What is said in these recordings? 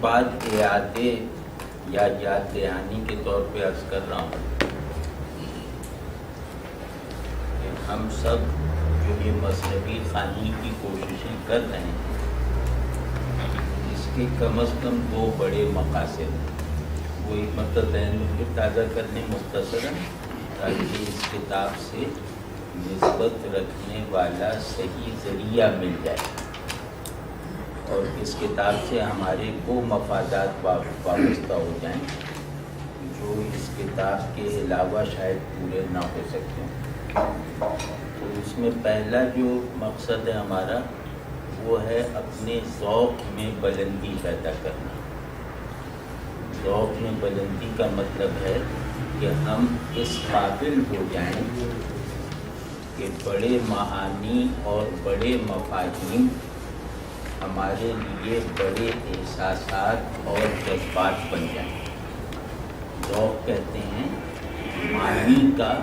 بات اعادے یا یاد دہانی کے طور پہ عرض کر رہا ہوں کہ ہم سب جو یہ مذہبی خوانی کی کوششیں کر رہے ہیں، اس کے کم از کم دو بڑے مقاصد ہیں۔ وہ ایک مطلب ذہن میں تازہ کرنے مختصراً، تاکہ اس کتاب سے نسبت رکھنے والا صحیح ذریعہ مل جائے اور اس کتاب سے ہمارے وہ مفادات وابستہ ہو جائیں جو اس کتاب کے علاوہ شاید پورے نہ ہو سکتے ہیں۔ تو اس میں پہلا جو مقصد ہے ہمارا، وہ ہے اپنے ذوق میں بلندی پیدا کرنا۔ ذوق میں بلندی کا مطلب ہے کہ ہم اس قابل ہو جائیں کہ بڑے معانی اور بڑے مفاہیم ہمارے لیے بڑے احساسات اور جذبات بن جائیں۔ ذوق کہتے ہیں معنی کا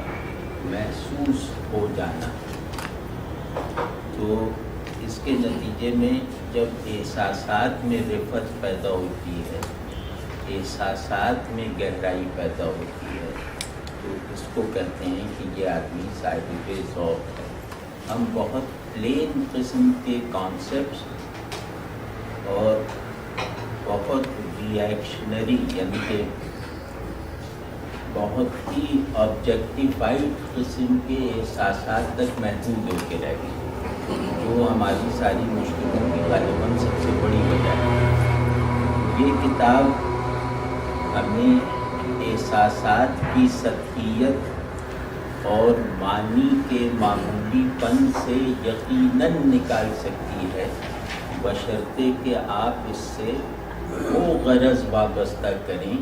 محسوس ہو جانا۔ تو اس کے نتیجے میں جب احساسات میں رفت پیدا ہوتی ہے، احساسات میں گہرائی پیدا ہوتی ہے، تو اس کو کہتے ہیں کہ یہ آدمی صاحب ذوق ہے۔ ہم بہت پلین قسم کے کانسیپٹس اور بہت ری ایکشنری، یعنی کہ بہت ہی آبجیکٹیفائڈ قسم کے احساسات تک محدود ہو کے رہ گئے، جو ہماری ساری مشکلوں کی غالباً سب سے بڑی وجہ ہے۔ یہ کتاب ہمیں احساسات کی سطحیت اور معنی کے معمولی پن سے یقیناً نکال سکتی ہے، بشرطے کہ آپ اس سے وہ غرض وابستہ کریں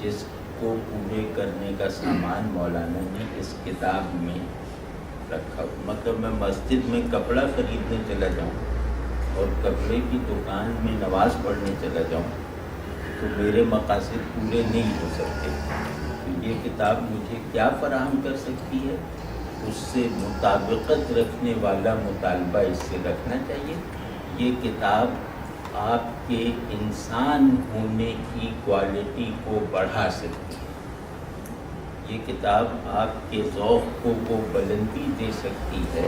جس کو پورے کرنے کا سامان مولانا نے اس کتاب میں رکھا۔ مطلب میں مسجد میں کپڑا خریدنے چلا جاؤں اور کپڑے کی دکان میں نماز پڑھنے چلا جاؤں تو میرے مقاصد پورے نہیں ہو سکتے۔ تو یہ کتاب مجھے کیا فراہم کر سکتی ہے؟ اس سے مطابقت رکھنے والا مطالبہ اس سے رکھنا چاہیے۔ یہ کتاب آپ کے انسان ہونے کی کوالٹی کو بڑھا سکتی ہے۔ یہ کتاب آپ کے ذوق کو وہ بلندی دے سکتی ہے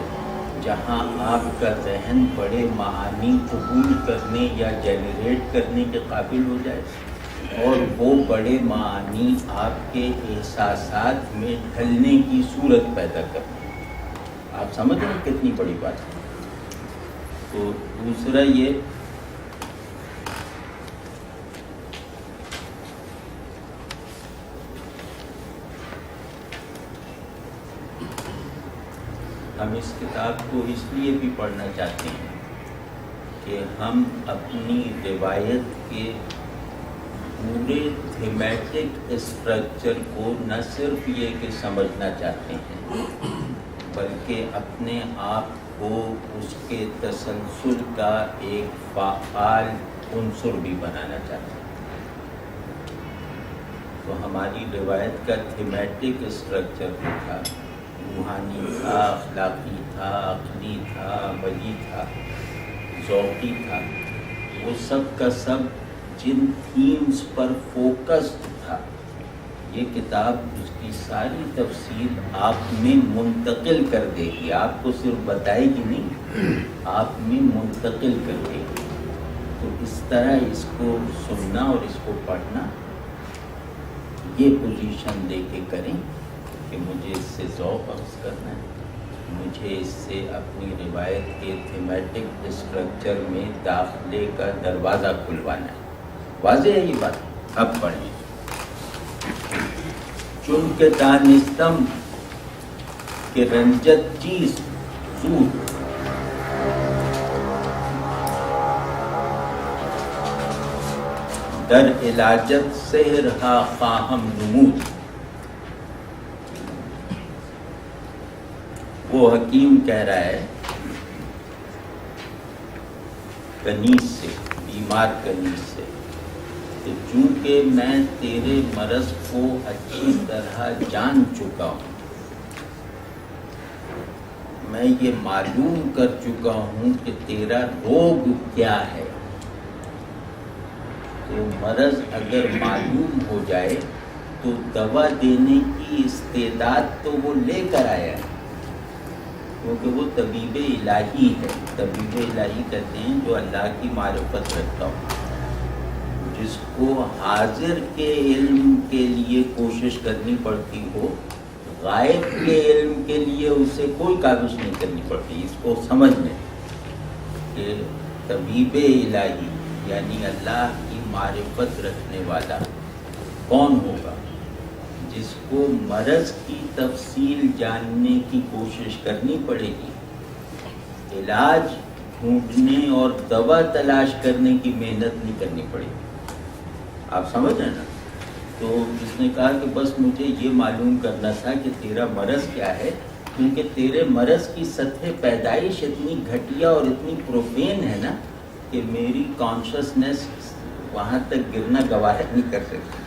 جہاں آپ کا ذہن بڑے معانی قبول کرنے یا جنریٹ کرنے کے قابل ہو جائے، اور وہ بڑے معانی آپ کے احساسات میں ڈھلنے کی صورت پیدا کریں۔ آپ سمجھ رہے ہیں کتنی بڑی بات ہے؟ تو دوسرا یہ ہم اس کتاب کو اس لیے بھی پڑھنا چاہتے ہیں کہ ہم اپنی روایت کے پورے تھیمیٹک اسٹرکچر کو نہ صرف یہ کہ سمجھنا چاہتے ہیں، بلکہ اپنے آپ کو اس کے تسلسل کا ایک فعال عنصر بھی بنانا چاہتے ہیں۔ تو ہماری روایت کا تھیمیٹک اسٹرکچر جو تھا، روحانی تھا، اخلاقی تھا، عقلی تھا، عملی تھا، ذوقی تھا، وہ سب کا سب جن تھیمز پر فوکسڈ تھا، یہ کتاب اس کی ساری تفصیل آپ میں منتقل کر دے گی۔ آپ کو صرف بتائے گی نہیں، آپ میں منتقل کر دے گی۔ تو اس طرح اس کو سننا اور اس کو پڑھنا، یہ پوزیشن لے کے کریں کہ مجھے اس سے ذوق اخذ کرنا ہے، مجھے اس سے اپنی روایت کے تھیمیٹک اسٹرکچر میں داخلے کا دروازہ کھلوانا ہے۔ واضح ہے یہ بات؟ اب پڑھیں۔ چن کے دانستم کہ رنجت چیز زود، در علاجت سحر ہا خواہم نمود۔ وہ حکیم کہہ رہا ہے کنیز سے، بیمار کنیز سے، کہ چونکہ میں تیرے مرض کو اچھی طرح جان چکا ہوں، میں یہ معلوم کر چکا ہوں کہ تیرا روگ کیا ہے، تو مرض اگر معلوم ہو جائے تو دوا دینے کی استعداد تو وہ لے کر آیا ہے، کیونکہ وہ طبیب الہی ہے۔ طبیب الہی کہتے ہیں جو اللہ کی معرفت رکھتا ہو، جس کو حاضر کے علم کے لیے کوشش کرنی پڑتی ہو، غائب کے علم کے لیے اسے کوئی کاوش نہیں کرنی پڑتی۔ اس کو سمجھ میں کہ طبیب الہی یعنی اللہ کی معرفت رکھنے والا کون ہوگا؟ جس کو مرض کی تفصیل جاننے کی کوشش کرنی پڑے گی، علاج ڈھونڈنے اور دوا تلاش کرنے کی محنت نہیں کرنی پڑے گی۔ آپ سمجھ رہے ہیں نا؟ تو اس نے کہا کہ بس مجھے یہ معلوم کرنا تھا کہ تیرا مرض کیا ہے، کیونکہ تیرے مرض کی سطح پیدائش اتنی گھٹیا اور اتنی پروفین ہے نا کہ میری کانشسنس وہاں تک گرنا گوارا نہیں کر سکتی۔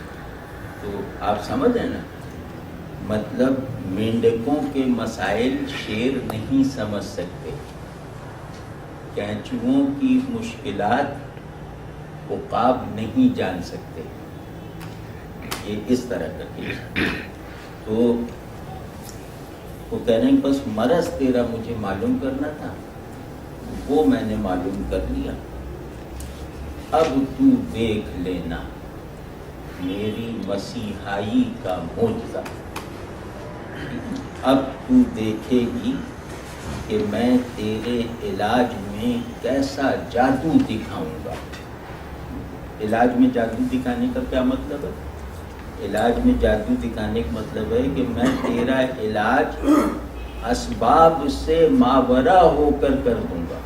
تو آپ سمجھ رہے ہیں نا؟ مطلب مینڈکوں کے مسائل شیر نہیں سمجھ سکتے، کینچوؤں کی مشکلات عقاب نہیں جان سکتے، یہ اس طرح کا چیز۔ تو وہ کہہ رہے ہیں بس مرض تیرا مجھے معلوم کرنا تھا، وہ میں نے معلوم کر لیا، اب تو دیکھ لینا میری مسیحائی کا معجزہ۔ اب تو دیکھے گی کہ میں تیرے علاج میں کیسا جادو دکھاؤں گا۔ علاج میں جادو دکھانے کا کیا مطلب ہے؟ علاج میں جادو دکھانے کا مطلب ہے کہ میں تیرا علاج اسباب سے ماورا ہو کر دوں گا۔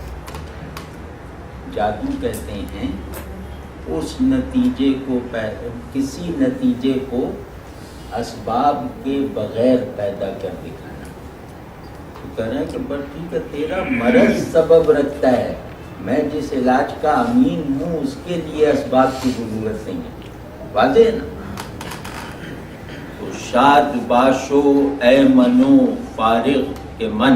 جادو کہتے ہیں اس نتیجے کو، کسی نتیجے کو اسباب کے بغیر پیدا کر دکھانا۔ تو کہہ رہے ہیں کہ بس ٹھیک ہے، تیرا مرض سبب رکھتا ہے، میں جس علاج کا امین ہوں اس کے لیے اسباب کی ضرورت نہیں ہے۔ واضح ہے نا؟ تو شاد باشو اے منو فارغ کے من،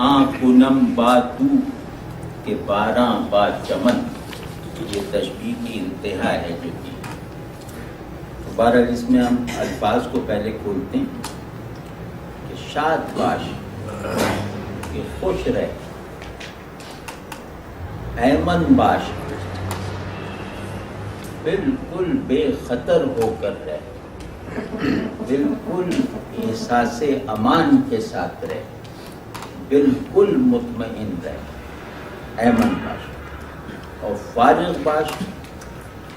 آنکھنم باتو کے باراں با چمن۔ یہ تشبیہ کی انتہا ہے جو کہ بہرحال اس میں ہم الفاظ کو پہلے کھولتے ہیں کہ شاد باش کہ خوش رہے، ایمن باش بالکل بے خطر ہو کر رہے، بالکل احساس امان کے ساتھ رہے، بالکل مطمئن رہے، ایمن باش۔ اور فارغ باش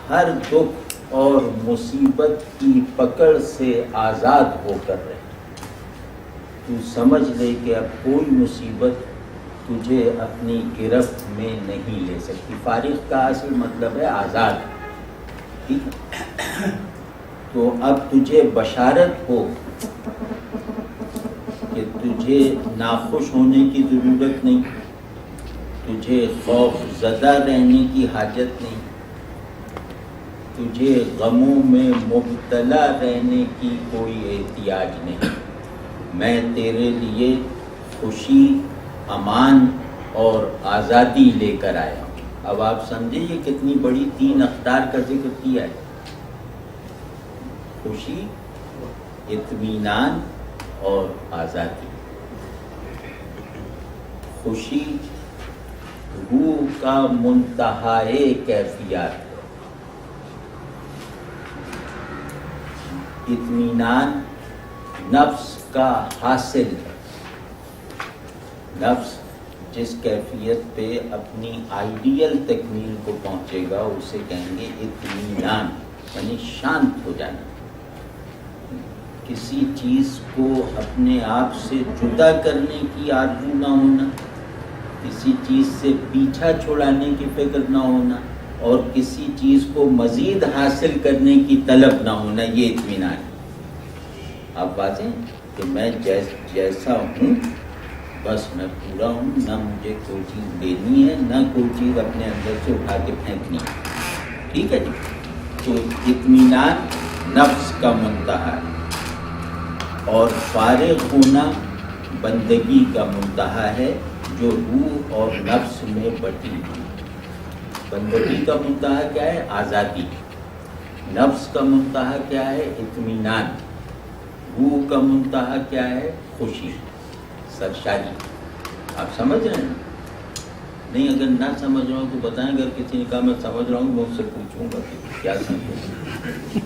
ہر دکھ اور مصیبت کی پکڑ سے آزاد ہو کر رہے۔ تو سمجھ لے کہ اب کوئی مصیبت تجھے اپنی گرفت میں نہیں لے سکتی۔ فارغ کا اصل مطلب ہے آزاد، ٹھیک ہے؟ تو اب تجھے بشارت ہو کہ تجھے ناخوش ہونے کی ضرورت نہیں، تجھے خوف زدہ رہنے کی حاجت نہیں، تجھے غموں میں مبتلا رہنے کی کوئی احتیاج نہیں۔ میں تیرے لیے خوشی، امان اور آزادی لے کر آیا ہوں۔ اب آپ سمجھیں یہ کتنی بڑی تین اختیار کا ذکر کیا ہے، خوشی، اطمینان اور آزادی۔ خوشی روح کا منتہائے کیفیات ہے، اطمینان نفس کا حاصل ہے۔ نفس جس کیفیت پہ اپنی آئیڈیل تکمیل کو پہنچے گا اسے کہیں گے اطمینان، یعنی شانت ہو جانا، کسی چیز کو اپنے آپ سے جدا کرنے کی آرزو نہ ہونا، کسی چیز سے پیچھا چھڑانے کی فکر نہ ہونا، اور کسی چیز کو مزید حاصل کرنے کی طلب نہ ہونا، یہ اطمینان ہے۔ آپ واضح ہیں کہ میں جیسا ہوں بس میں پورا ہوں، نہ مجھے کوئی چیز لینی ہے نہ کوئی چیز اپنے اندر سے اٹھا کے پھینکنی ہے، ٹھیک ہے جی؟ تو اطمینان نفس کا منتہا ہے، اور فارغ ہونا بندگی کا منتہا ہے جو روح اور نفس میں بٹی ہوئی۔ بندگی کا منتہا کیا ہے؟ آزادی. نفس کا منتہا کیا ہے؟ اطمینان. روح کا منتہا کیا ہے؟ خوشی، سرشاری. آپ سمجھ رہے ہیں؟ نہیں اگر نہ سمجھ رہا ہوں تو بتائیں. اگر کسی نے کہا میں سمجھ رہا ہوں میں اس سے پوچھوں گا کہ کیا سمجھے.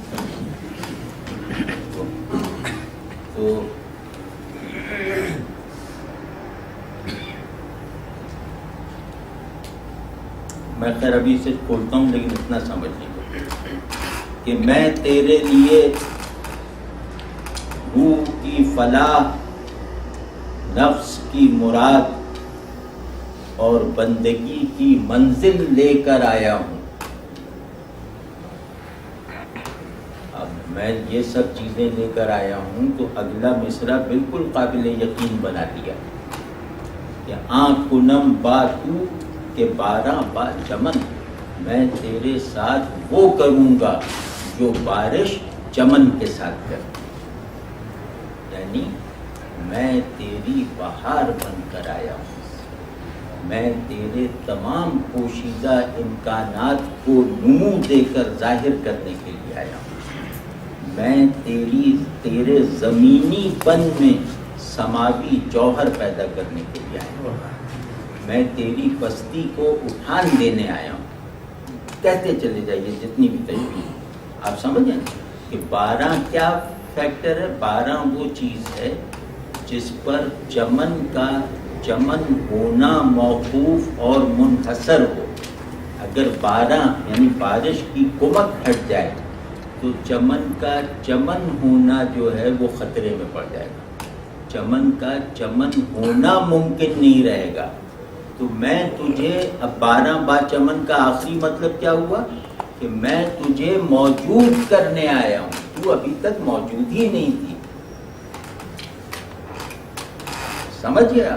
تو میں خیر ابھی اسے کھولتا ہوں لیکن اتنا سمجھ لیجیے کہ میں تیرے لیے روح کی فلاح، نفس کی مراد اور بندگی کی منزل لے کر آیا ہوں. اب میں یہ سب چیزیں لے کر آیا ہوں تو اگلا مصرع بالکل قابل یقین بنا دیا کہ آنکھ کنم با تو کہ 12 با چمن، میں تیرے ساتھ وہ کروں گا جو بارش چمن کے ساتھ کرتی. یعنی میں تیری بہار بن کر آیا ہوں. میں تیرے تمام پوشیدہ امکانات کو نمو دے کر ظاہر کرنے کے لیے آیا ہوں. میں تیرے زمینی پن میں سماوی جوہر پیدا کرنے کے لیے آیا ہوں. میں تیری پستی کو اٹھان دینے آیا ہوں. کہتے چلے جائیے جتنی بھی تشبیہ. آپ سمجھیں کہ 12 کیا فیکٹر ہے؟ 12 وہ چیز ہے جس پر چمن ہونا موقوف اور منحصر ہو. اگر 12 یعنی بارش کی کمک ہٹ جائے تو چمن کا چمن ہونا جو ہے وہ خطرے میں پڑ جائے گا. چمن کا چمن ہونا ممکن نہیں رہے گا. تو میں تجھے اب 12 با چمن کا آخری مطلب کیا ہوا کہ میں تجھے موجود کرنے آیا ہوں. تو ابھی تک موجود ہی نہیں تھی. سمجھ گیا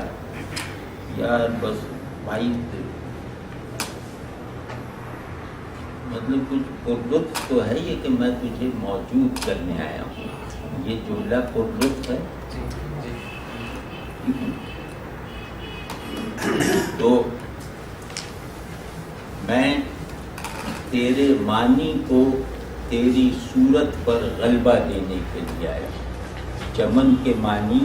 یار؟ بس بھائی مطلب کچھ پرلطف تو ہے یہ کہ میں تجھے موجود کرنے آیا ہوں. یہ جملہ پرلطف ہے. تو میں تیرے معنی کو تیری صورت پر غلبہ دینے کے لیے آیا. چمن کے معنی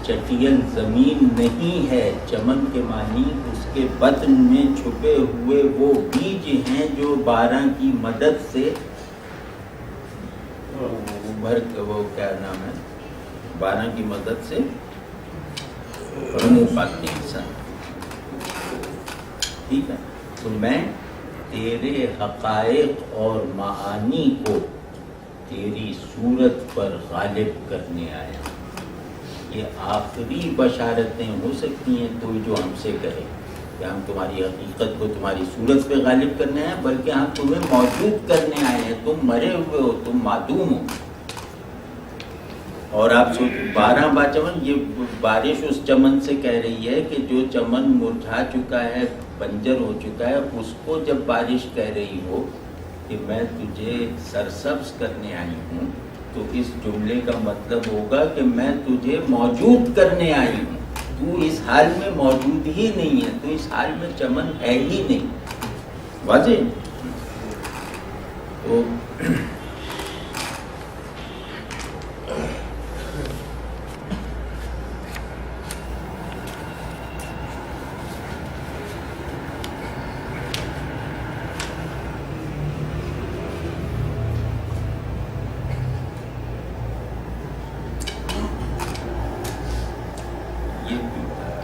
چٹیل زمین نہیں ہے. چمن کے معنی اس کے بطن میں چھپے ہوئے وہ بیج ہیں جو 12 کی مدد سے ابھر کے وہ کیا نام ہے 12 کی مدد سے نمو پاتے ہیں انسان. ٹھیک ہے. تو میں تیرے حقائق اور معانی کو تیری صورت پر غالب کرنے آیا. یہ آخری بشارتیں ہو سکتی ہیں کوئی جو ہم سے کہے کہ ہم تمہاری حقیقت کو تمہاری صورت پہ غالب کرنے آئے، بلکہ ہم تمہیں موجود کرنے آئے ہیں. تم مرے ہوئے ہو، تم معدوم ہو. اور آپ سوچ 12 با چمن، یہ بارش اس چمن سے کہہ رہی ہے کہ جو چمن مرجھا چکا ہے، بنجر ہو چکا ہے، اس کو جب بارش کہہ رہی ہو کہ میں تجھے سرسبز کرنے آئی ہوں تو اس جملے کا مطلب ہوگا کہ میں تجھے موجود کرنے آئی ہوں. تو اس حال میں موجود ہی نہیں ہے. تو اس حال میں چمن ہے ہی نہیں. واضح؟ تو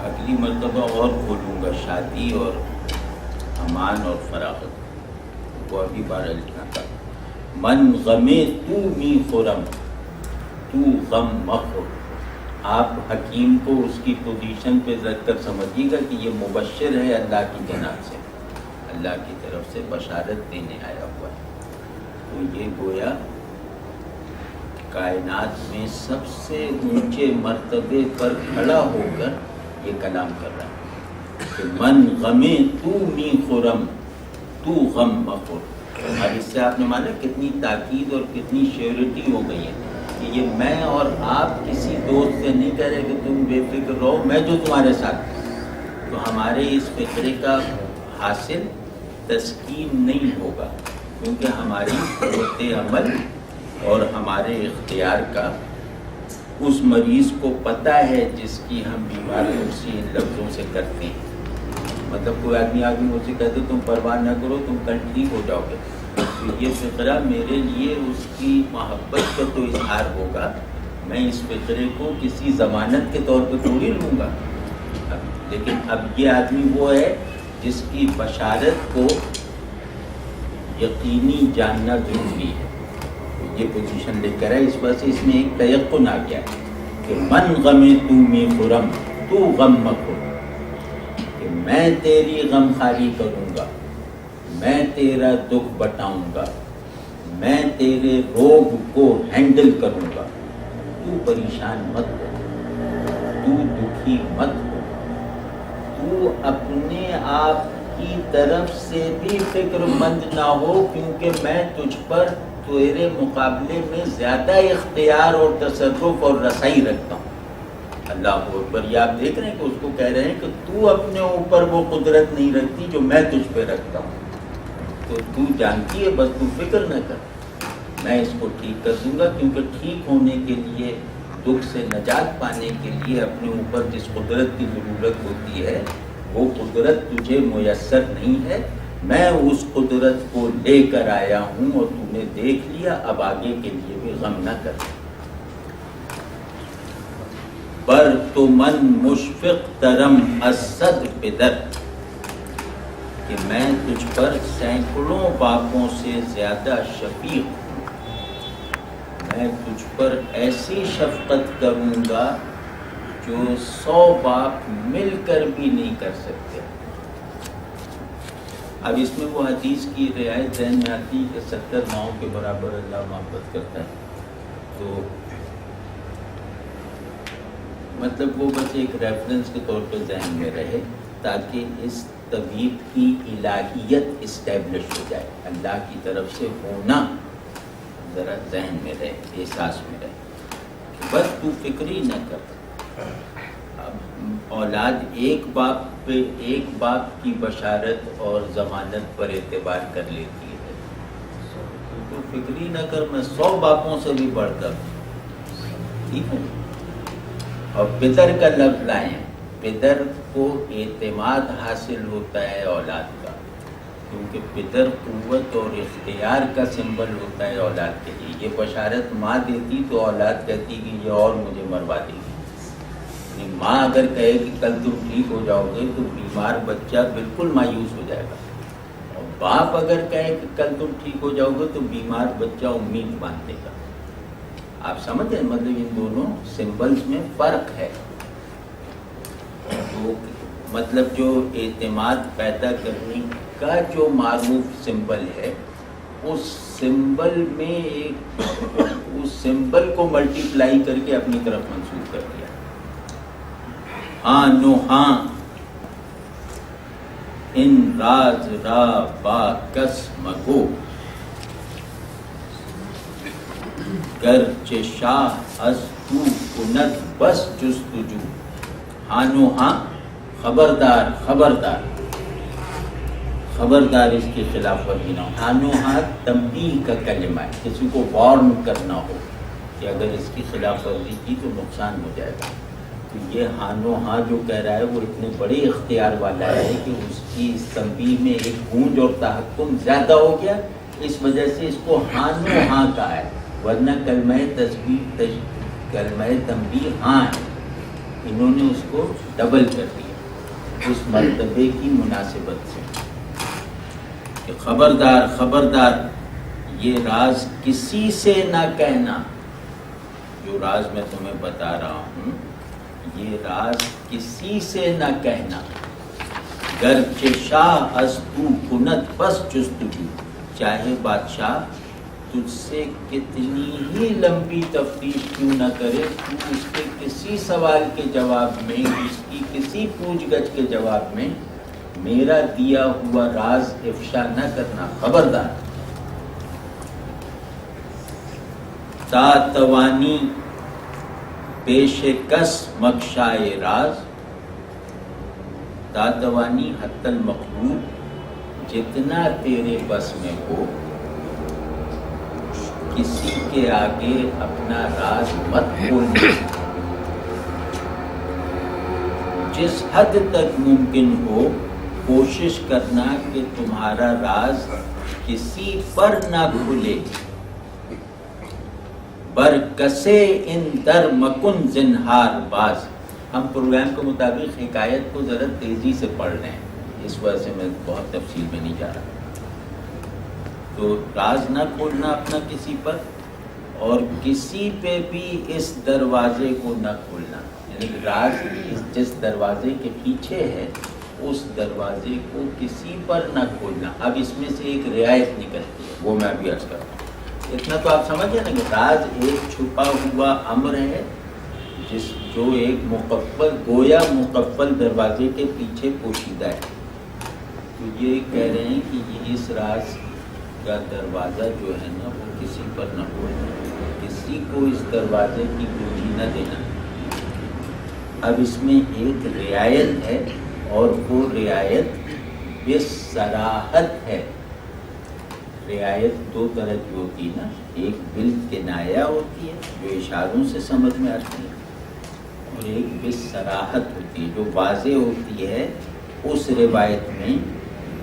اگلی مرتبہ اور کھولوں گا شادی اور امان اور فراغت کو. ابھی 12 لکھنا تھا. من غمے تو می خرم تو غم مخور. آپ حکیم کو اس کی پوزیشن پہ رکھ کر سمجھیے گا کہ یہ مبشر ہے اللہ کی جناب سے، اللہ کی طرف سے بشارت دینے آیا ہوا ہے. تو یہ گویا کائنات میں سب سے اونچے مرتبے پر کھڑا ہو کر یہ کلام کر رہا ہے کہ من غمے تو می خرم تو غم مخور. اور اس سے آپ نے مانا کتنی تاکید اور کتنی شیورٹی ہو گئی ہے کہ یہ میں اور آپ کسی دوست سے نہیں کہہ رہے کہ تم بے فکر رہو، میں جو تمہارے ساتھ. تو ہمارے اس فکرے کا حاصل تسکین نہیں ہوگا، کیونکہ ہماری قوت عمل اور ہمارے اختیار کا اس مریض کو پتہ ہے جس کی ہم بیماری اسی ان لفظوں سے کرتے ہیں۔ مطلب کوئی آدمی مجھ سے کہتے تم پرواہ نہ کرو، تم کل ٹھیک ہو جاؤ گے، تو یہ فقرہ میرے لیے اس کی محبت کا تو اظہار ہوگا، میں اس فقرے کو کسی ضمانت کے طور پہ تھوڑی لوں گا۔ لیکن اب یہ آدمی وہ ہے جس کی بشارت کو یقینی جاننا ضروری ہے، یہ پوزیشن لے کر ہے، اس وجہ سے اس میں ایک تیقن آ گیا ہے کہ من غم تو میں خرم تو غم مکو، کہ میں تیری غم خاری کروں گا، میں تیرا دکھ بٹاؤں گا، میں تیرے روگ کو ہینڈل کروں گا، تو پریشان مت ہو، تو دکھی مت ہو، تو اپنے آپ کی طرف سے بھی فکر مند نہ ہو، کیونکہ میں تجھ پر تیرے مقابلے میں زیادہ اختیار اور تصرف اور رسائی رکھتا ہوں۔ اللہ اکبر، یہ آپ دیکھ رہے ہیں کہ اس کو کہہ رہے ہیں کہ تو اپنے اوپر وہ قدرت نہیں رکھتی جو میں تجھ پہ رکھتا ہوں، تو جانتی ہے، بس تو فکر نہ کر، میں اس کو ٹھیک کر دوں گا، کیونکہ ٹھیک ہونے کے لیے، دکھ سے نجات پانے کے لیے اپنے اوپر جس قدرت کی ضرورت ہوتی ہے وہ قدرت تجھے میسر نہیں ہے، میں اس قدرت کو لے کر آیا ہوں اور تو نے دیکھ لیا، اب آگے کے لیے بھی غم نہ کر۔ پر تو من مشفق ترم اسد پدر، کہ میں تجھ پر سینکڑوں باپوں سے زیادہ شفیق ہوں، میں تجھ پر ایسی شفقت کروں گا جو 100 باپ مل کر بھی نہیں کر سکتے۔ اب اس میں وہ حدیث کی رعایت ذہن میں آتی ہے کہ 70 ماؤں کے برابر اللہ محبت کرتا ہے، تو مطلب وہ بس ایک ریفرنس کے طور پہ ذہن میں رہے تاکہ اس طبیب کی الہیت اسٹیبلش ہو جائے، اللہ کی طرف سے ہونا ذرا ذہن میں رہے، احساس میں رہے، بس تو فکر ہی نہ کر۔ اب اولاد ایک باپ کی بشارت اور ضمانت پر اعتبار کر لیتی ہے، تو فکر ہی نہ کر، میں 100 باپوں سے بھی بڑھ کر، ٹھیک ہے۔ اور پدر کا لفظ لائیں، پدر کو اعتماد حاصل ہوتا ہے اولاد کا، کیونکہ پدر قوت اور اختیار کا سمبل ہوتا ہے اولاد کے لیے۔ یہ بشارت ماں دیتی تو اولاد کہتی کہ یہ اور مجھے مروا دے گی، یعنی ماں اگر کہے کہ کل تم ٹھیک ہو جاؤ گے تو بیمار بچہ بالکل مایوس ہو جائے گا، اور باپ اگر کہے کہ کل تم ٹھیک ہو جاؤ گے تو بیمار بچہ امید باندھے گا۔ آپ سمجھیں، مطلب ان دونوں سمبلز میں فرق ہے، تو مطلب جو اعتماد پیدا کرنے کا جو معروف سمبل ہے، اس سمبل میں اس سمبل کو ملٹیپلائی کر کے اپنی طرف منسوخ کر دیا۔ ہاں نو ہاں ان راز را با کس مگو، گرچہ شاہ از تو کند بس جستجو۔ ہاں نو ہاں، خبردار خبردار خبردار، اس کی خلاف ورزی نہ ہو۔ ہاں نو ہاں تنبیہ کا کلمہ ہے، کسی کو وارن کرنا ہو کہ اگر اس کی خلاف ورزی کی تو نقصان ہو جائے گا، تو یہ ہاں نو ہاں جو کہہ رہا ہے وہ اتنے بڑے اختیار والا ہے کہ اس کی اس تنبیہ میں ایک گونج اور تحکم زیادہ ہو گیا، اس وجہ سے اس کو ہاں نو ہاں کہا ہے، ورنہ کلمہ تنبیہ ہاں ہے، انہوں نے اس کو ڈبل کر دیا اس مرتبے کی مناسبت سے کہ خبردار خبردار، یہ راز کسی سے نہ کہنا، جو راز میں تمہیں بتا رہا ہوں یہ راز کسی سے نہ کہنا، گرچہ شاہ از تو کند بس جستجو، چاہے بادشاہ تجھ سے کتنی ہی لمبی تفتیش کیوں نہ کرے، تو اس کے کسی سوال کے جواب میں، اس کی کسی پوچھ گچھ کے جواب میں میرا دیا ہوا راز افشا نہ کرنا، خبردار۔ تا توانی پیش کس مکشائے راز، تا توانی حتی المقلوب، جتنا تیرے بس میں ہو کسی کے آگے اپنا راز مت کھولنا، جس حد تک ممکن ہو کوشش کرنا کہ تمہارا راز کسی پر نہ کھلے۔ برکسے ان در مکن زنہار باز۔ ہم پروگرام کے مطابق حکایت کو ذرا تیزی سے پڑھ رہے ہیں، اس وجہ سے میں بہت تفصیل میں نہیں جا رہا۔ تو راز نہ کھولنا اپنا کسی پر، اور کسی پہ بھی اس دروازے کو نہ کھولنا، یعنی راز جس دروازے کے پیچھے ہے اس دروازے کو کسی پر نہ کھولنا۔ اب اس میں سے ایک رعایت نکلتی ہے، وہ میں ابھی عرض کرتا ہوں۔ اتنا تو آپ سمجھیں نا کہ راز ایک چھپا ہوا امر ہے جو ایک مقفل، گویا مقفل دروازے کے پیچھے پوشیدہ ہے۔ تو یہ کہہ رہے ہیں کہ یہ اس راز کا دروازہ جو ہے نا وہ کسی پر نہ کھولنا، کسی کو اس دروازے کی کنجی نہ دینا۔ اب اس میں ایک رعایت ہے، اور وہ رعایت بصراحت ہے۔ رعایت دو طرح کی ہوتی ہے نا، ایک بالکنایہ ہوتی ہے جو اشاروں سے سمجھ میں آتی ہے، اور ایک بصراحت ہوتی ہے جو واضح ہوتی ہے اس روایت میں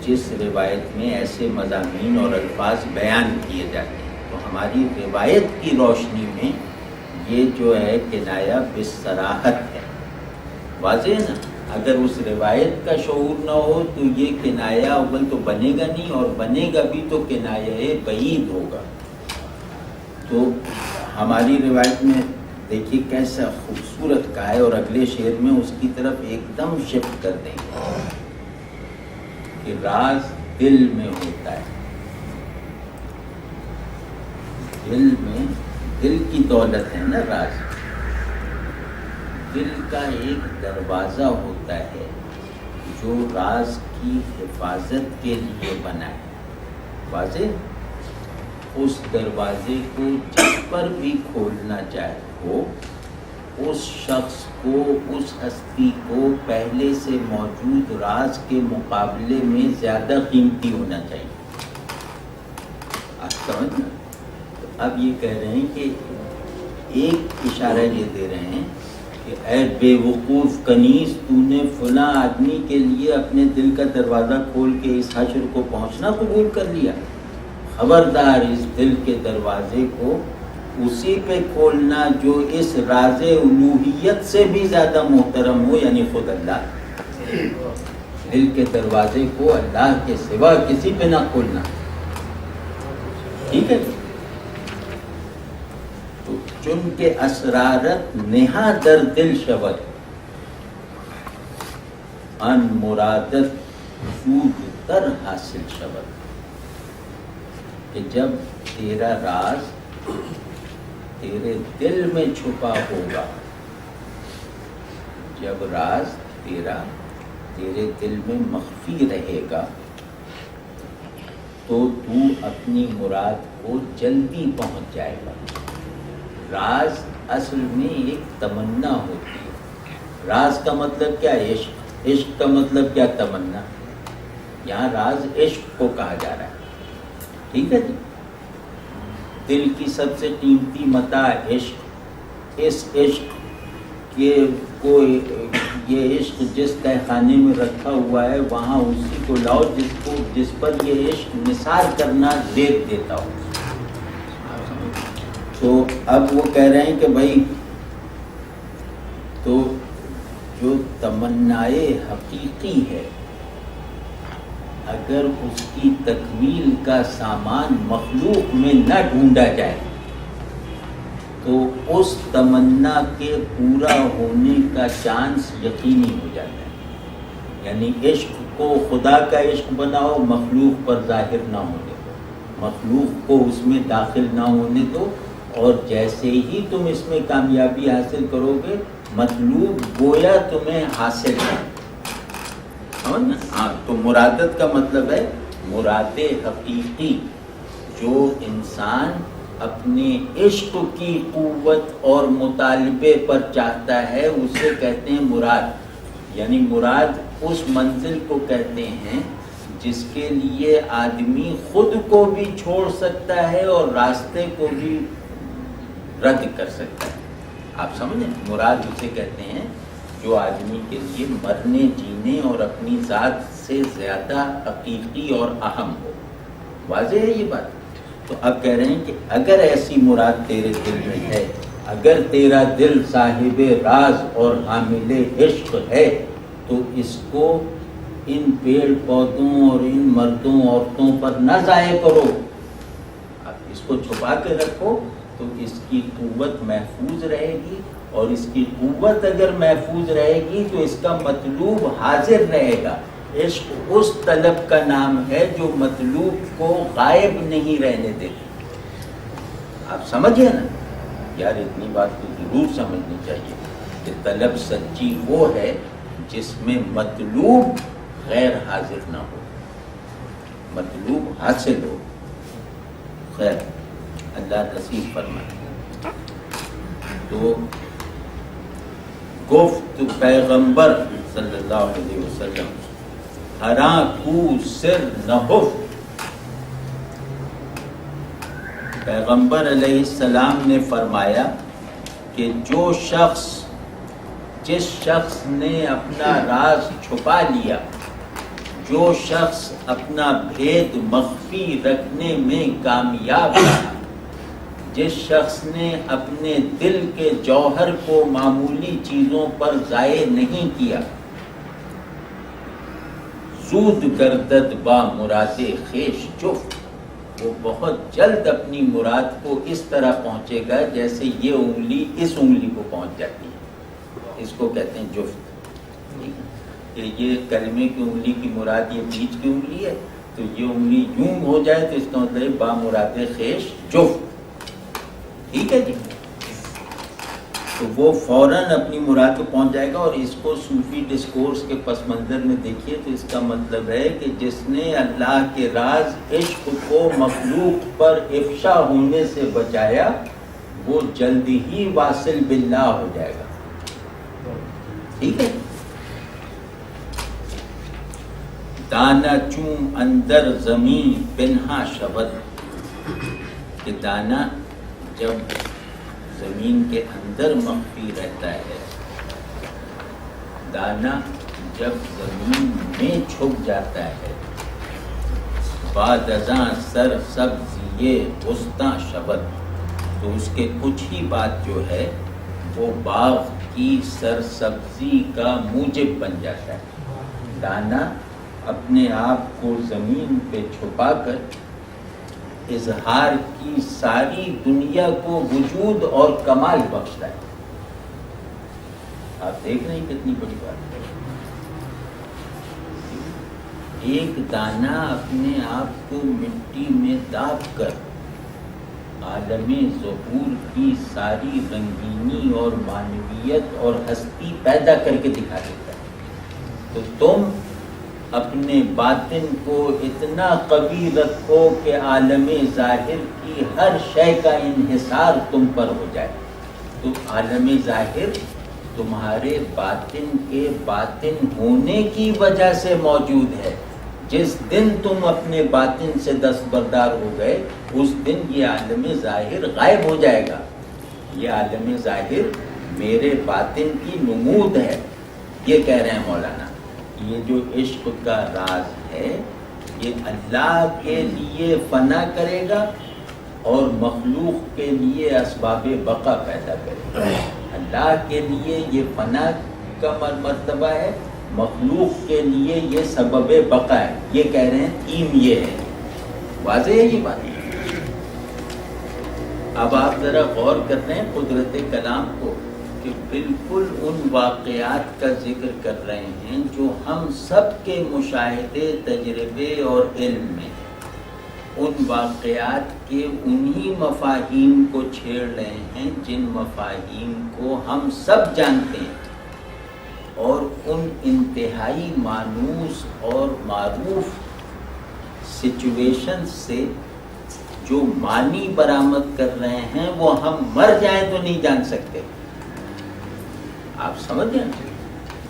جس روایت میں ایسے مضامین اور الفاظ بیان کیے جاتے ہیں۔ تو ہماری روایت کی روشنی میں یہ جو ہے کنایہ بصراحت ہے، واضح ہے نا۔ اگر اس روایت کا شعور نہ ہو تو یہ کنایہ اول تو بنے گا نہیں، اور بنے گا بھی تو کنایہ بعید ہوگا۔ تو ہماری روایت میں دیکھیے کیسا خوبصورت کہا ہے، اور اگلے شعر میں اس کی طرف ایک دم شفٹ کر دیں گے کہ راز دل میں ہوتا ہے، دل میں، دل کی دولت ہے نا راز۔ دل کا ایک دروازہ ہوتا ہے جو راز کی حفاظت کے لیے بنا ہے، واضح۔ اس دروازے کو جس پر بھی کھولنا چاہے ہو، اس شخص کو، اس ہستی کو پہلے سے موجود راز کے مقابلے میں زیادہ قیمتی ہونا چاہیے۔ آپ سمجھنا؟ اب یہ کہہ رہے ہیں کہ ایک اشارہ یہ دے رہے ہیں کہ اے بے وقوف کنیز، تو نے فلاں آدمی کے لیے اپنے دل کا دروازہ کھول کے اس حشر کو پہنچنا قبول کر لیا۔ خبردار، اس دل کے دروازے کو اسی پہ کھولنا جو اس راز الوہیت سے بھی زیادہ محترم ہو، یعنی خود اللہ۔ دل کے دروازے کو اللہ کے سوا کسی پہ نہ کھولنا، ٹھیک ہے؟ تو چن کے اسرارت نہا در دل شود، ان مرادت سود تر حاصل شود۔ کہ جب تیرا راز تیرے دل میں چھپا ہوگا، جب راز تیرا تیرے دل میں مخفی رہے گا تو تو اپنی مراد کو جلدی پہنچ جائے گا۔ راز اصل میں ایک تمنا ہوتی ہے۔ راز کا مطلب کیا؟ عشق۔ عشق کا مطلب کیا؟ تمنا۔ یہاں راز عشق کو کہا جا رہا ہے، ٹھیک ہے جی۔ دل کی سب سے قیمتی متاع عشق۔ اس عشق کے کو، یہ عشق جس تہ خانے میں رکھا ہوا ہے وہاں اسی کو لاؤ جس پر یہ عشق نثار کرنا زیب دیتا ہو۔ تو اب وہ کہہ رہے ہیں کہ بھائی، تو جو تمنائے حقیقی ہے، اگر اس کی تکمیل کا سامان مخلوق میں نہ ڈھونڈا جائے تو اس تمنا کے پورا ہونے کا چانس یقینی ہو جاتا ہے۔ یعنی عشق کو خدا کا عشق بناؤ، مخلوق پر ظاہر نہ ہونے دو، مخلوق کو اس میں داخل نہ ہونے دو، اور جیسے ہی تم اس میں کامیابی حاصل کرو گے مطلوب گویا تمہیں حاصل ہے۔ ہاں، تو مرادت کا مطلب ہے مراد حقیقی، جو انسان اپنے عشق کی قوت اور مطالبے پر چاہتا ہے اسے کہتے ہیں مراد۔ یعنی مراد اس منزل کو کہتے ہیں جس کے لیے آدمی خود کو بھی چھوڑ سکتا ہے اور راستے کو بھی رد کر سکتا ہے. آپ سمجھیں مراد اسے کہتے ہیں جو آدمی کے لیے مرنے جینے اور اپنی ذات سے زیادہ حقیقی اور اہم ہو. واضح ہے یہ بات؟ تو اب کہہ رہے ہیں کہ اگر ایسی مراد تیرے دل میں ہے، اگر تیرا دل صاحب راز اور حامل عشق ہے، تو اس کو ان پیڑ پودوں اور ان مردوں عورتوں پر نہ ضائع کرو. اب اس کو چھپا کے رکھو تو اس کی قوت محفوظ رہے گی، اور اس کی قوت اگر محفوظ رہے گی تو اس کا مطلوب حاضر رہے گا. عشق اس طلب کا نام ہے جو مطلوب کو غائب نہیں رہنے دیتی. آپ سمجھے نا یار، اتنی بات تو ضرور سمجھنی چاہیے کہ طلب سچی وہ ہے جس میں مطلوب غیر حاضر نہ ہو، مطلوب حاصل ہو. خیر اللہ نصیب فرمائے. تو گفت پیغمبر صلی اللہ علیہ وسلم ہراں کو سر نہف. پیغمبر علیہ السلام نے فرمایا کہ جس شخص نے اپنا راز چھپا لیا، جو شخص اپنا بھید مخفی رکھنے میں کامیاب رہا، جس شخص نے اپنے دل کے جوہر کو معمولی چیزوں پر ضائع نہیں کیا، زود گردد با مراد خیش جفت، وہ بہت جلد اپنی مراد کو اس طرح پہنچے گا جیسے یہ انگلی اس انگلی کو پہنچ جاتی ہے. اس کو کہتے ہیں جفت. کہ یہ کلمے کی انگلی کی مراد یہ بیچ کی انگلی ہے، تو یہ انگلی یوں ہو جائے تو اس کا مطلب با مراد خیش جفت. ٹھیک ہے جی. تو وہ فوراً اپنی مراد کو پہنچ جائے گا. اور اس کو صوفی ڈسکورس کے پس منظر میں دیکھیے تو اس کا مطلب ہے کہ جس نے اللہ کے راز عشق کو مخلوق پر افشا ہونے سے بچایا، وہ جلد ہی واصل باللہ ہو جائے گا. ٹھیک ہے. دانا چون اندر زمین پنہا شود، کہ دانا جب زمین کے اندر مخفی رہتا ہے، دانا جب زمین میں چھپ جاتا ہے، بعد ازاں سر سبزیے غصتاں شبد، تو اس کے کچھ ہی بات جو ہے وہ باغ کی سر سبزی کا موجب بن جاتا ہے. دانا اپنے آپ کو زمین پہ چھپا کر اظہار کی ساری دنیا کو وجود اور کمال بخشتا ہے. آپ دیکھ رہے ہیں کتنی بڑی بات ہے. ایک دانہ اپنے آپ کو مٹی میں داب کر عالم ظہور کی ساری رنگینی اور معنویت اور ہستی پیدا کر کے دکھا دیتا ہے. تو تم اپنے باطن کو اتنا قوی رکھو کہ عالم ظاہر کی ہر شے کا انحصار تم پر ہو جائے. تو عالم ظاہر تمہارے باطن کے باطن ہونے کی وجہ سے موجود ہے. جس دن تم اپنے باطن سے دستبردار ہو گئے، اس دن یہ عالم ظاہر غائب ہو جائے گا. یہ عالم ظاہر میرے باطن کی نمود ہے. یہ کہہ رہے ہیں مولانا، یہ جو عشق کا راز ہے یہ اللہ کے لیے فنا کرے گا اور مخلوق کے لیے اسباب بقا پیدا کرے گا. اللہ کے لیے یہ فنا کا مرتبہ ہے، مخلوق کے لیے یہ سبب بقا ہے. یہ کہہ رہے ہیں تھیم یہ ہے. واضح ہے یہ بات. اب آپ ذرا غور کرتے ہیں قدرت کلام کو کہ بالکل ان واقعات کا ذکر کر رہے ہیں جو ہم سب کے مشاہدے، تجربے اور علم میں، ان واقعات کے انہی مفاہیم کو چھیڑ رہے ہیں جن مفاہیم کو ہم سب جانتے ہیں، اور ان انتہائی مانوس اور معروف سچویشن سے جو معنی برآمد کر رہے ہیں وہ ہم مر جائیں تو نہیں جان سکتے. آپ سمجھ گئے؟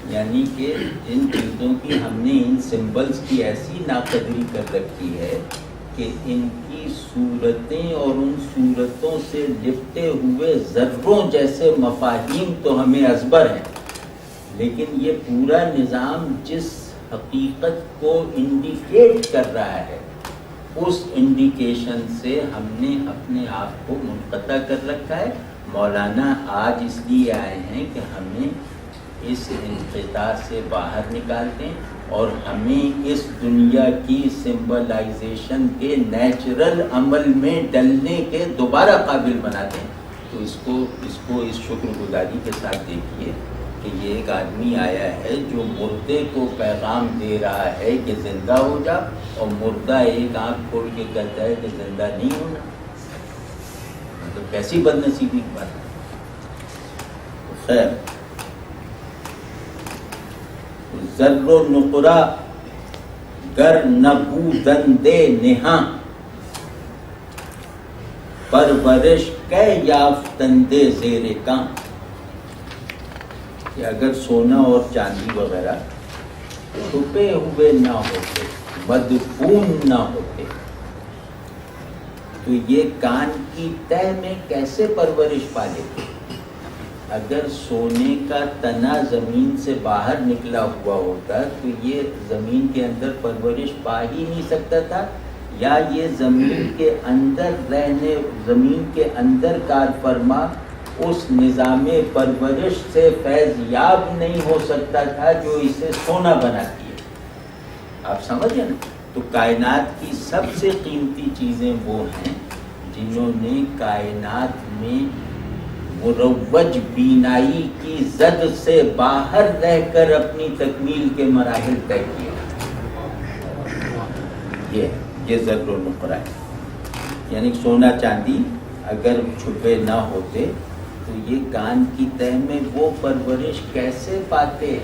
یعنی کہ ان چیزوں کی ہم نے ان سمبلز کی ایسی ناقدری کر رکھی ہے کہ ان کی صورتیں اور ان صورتوں سے لپٹے ہوئے ذروں جیسے مفاہیم تو ہمیں ازبر ہیں، لیکن یہ پورا نظام جس حقیقت کو انڈیکیٹ کر رہا ہے اس انڈیکیشن سے ہم نے اپنے آپ کو منقطع کر رکھا ہے۔ مولانا آج اس لیے آئے ہیں کہ ہمیں اس انقطاع سے باہر نکال دیں اور ہمیں اس دنیا کی سمبلائزیشن کے نیچرل عمل میں ڈلنے کے دوبارہ قابل بنا دیں۔ تو اس کو اس شکر گزاری کے ساتھ دیکھیے کہ یہ ایک آدمی آیا ہے جو مردے کو پیغام دے رہا ہے کہ زندہ ہو جا، اور مردہ ایک آنکھ کھول کے کہتا ہے کہ زندہ نہیں ہونا، مطلب کیسی بد نصیبی کی بات ہے۔ خیر، ذر و نقرہ گر نبودندے نہاں، پرورش کے یافتندے زیر کاں، کہ اگر سونا اور چاندی وغیرہ چھپے ہوئے نہ ہوتے، مدفون نہ ہوتے، تو یہ کان کی تہ میں کیسے پرورش پا لیتے؟ اگر سونے کا تنا زمین سے باہر نکلا ہوا ہوتا تو یہ زمین کے اندر پرورش پا ہی نہیں سکتا تھا، یا یہ زمین کے اندر کار فرما اس نظام پرورش سے فیض یاب نہیں ہو سکتا تھا جو اسے سونا بناتی ہے۔ آپ سمجھیں نا؟ تو کائنات کی سب سے قیمتی چیزیں وہ ہیں جنہوں نے کائنات میں مروج بینائی کی زد سے باہر رہ کر اپنی تکمیل کے مراحل طے کیے۔ یہ ذر و نقرہ ہے، یعنی سونا چاندی اگر چھپے نہ ہوتے تو یہ کان کی تہ میں وہ پرورش کیسے پاتے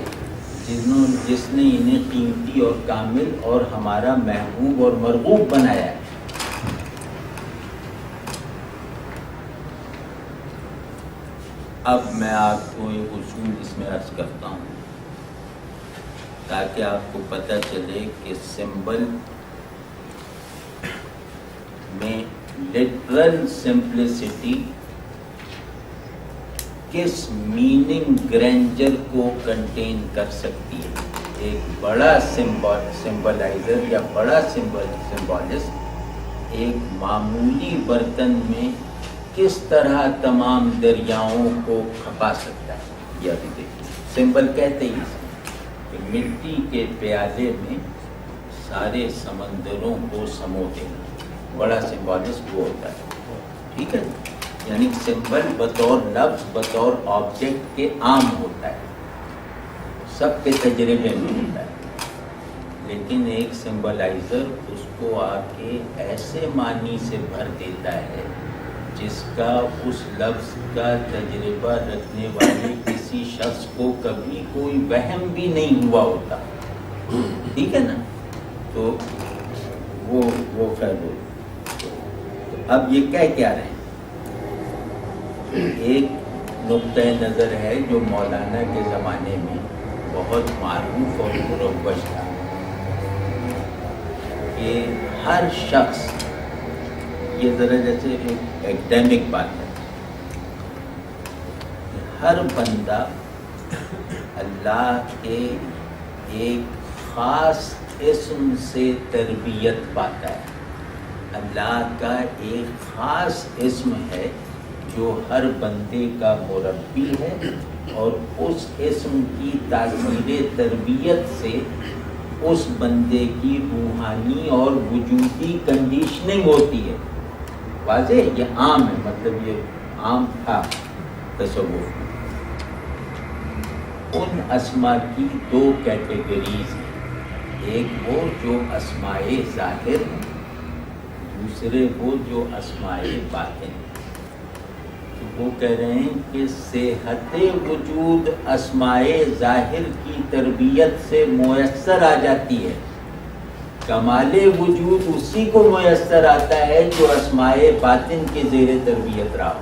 جس نے انہیں قیمتی اور کامل اور ہمارا محبوب اور مرغوب بنایا ہے۔ اب میں آپ کو ایک اصول اس میں عرض کرتا ہوں تاکہ آپ کو پتہ چلے کہ سمبل میں لٹرل سمپلسٹی کس میننگ گرینجر کو کنٹین کر سکتی ہے۔ ایک بڑا سمبلائزر یا بڑا سمبولسٹ ایک معمولی برتن میں کس طرح تمام دریاؤں کو کھپا سکتا ہے۔ یہ ابھی دیکھیں، سمبل کہتے ہی کہ مٹی کے پیالے میں سارے سمندروں کو سمو دینا، بڑا سمبولسٹ وہ ہوتا ہے، ٹھیک ہے؟ یعنی سمبل بطور لفظ بطور آبجیکٹ کے عام ہوتا ہے، سب کے تجربے میں ہوتا ہے، لیکن ایک سمبلائزر اس کو آ کے ایسے معنی سے بھر دیتا ہے جس کا اس لفظ کا تجربہ رکھنے والے کسی شخص کو کبھی کوئی وہم بھی نہیں ہوا ہوتا، ٹھیک ہے نا؟ تو وہ خیر ہو۔ اب یہ کہہ کیا رہے ہیں؟ ایک نقطۂ نظر ہے جو مولانا کے زمانے میں بہت معروف اور مروج تھا کہ ہر شخص، یہ ذرا جیسے ایک ایکڈیمک بات ہے، ہر بندہ اللہ کے ایک خاص اسم سے تربیت پاتا ہے۔ اللہ کا ایک خاص اسم ہے جو ہر بندے کا مربی ہے، اور اس اسم کی تاثیر تربیت سے اس بندے کی روحانی اور وجودی کنڈیشننگ ہوتی ہے۔ واضح؟ یہ عام ہے، مطلب یہ عام تھا تصوف میں۔ ان اسماء کی دو کیٹیگریز ہیں، ایک وہ جو اسماء ظاہر ہیں، دوسرے وہ جو اسماء باطن ہیں۔ وہ کہہ رہے ہیں کہ صحت وجود اسماء ظاہر کی تربیت سے میسر آ جاتی ہے، کمال وجود اسی کو میسر آتا ہے جو اسماء باطن کے زیر تربیت رہا ہو۔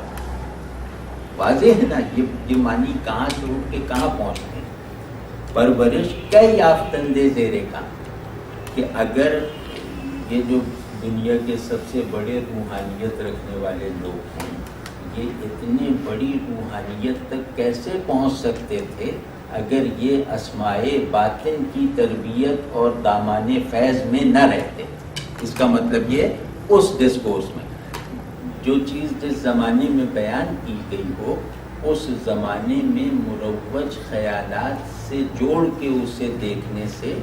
واضح ہے نا؟ یہ معنی کہاں سے اٹھ کے کہاں پہنچتے ہیں۔ پرورش کئی یافتندے زیر کام، کہ اگر یہ جو دنیا کے سب سے بڑے روحانیت رکھنے والے لوگ ہیں، یہ اتنی بڑی روحانیت تک کیسے پہنچ سکتے تھے اگر یہ اسمائے باطن کی تربیت اور دامان فیض میں نہ رہتے؟ اس کا مطلب یہ اس ڈسکورس میں جو چیز جس زمانے میں بیان کی گئی ہو، اس زمانے میں مروج خیالات سے جوڑ کے اسے دیکھنے سے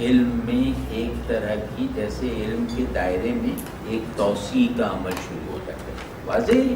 علم میں ایک طرح کی، جیسے علم کے دائرے میں ایک توسیع کا عمل شروع ہو جاتا ہے۔ واضح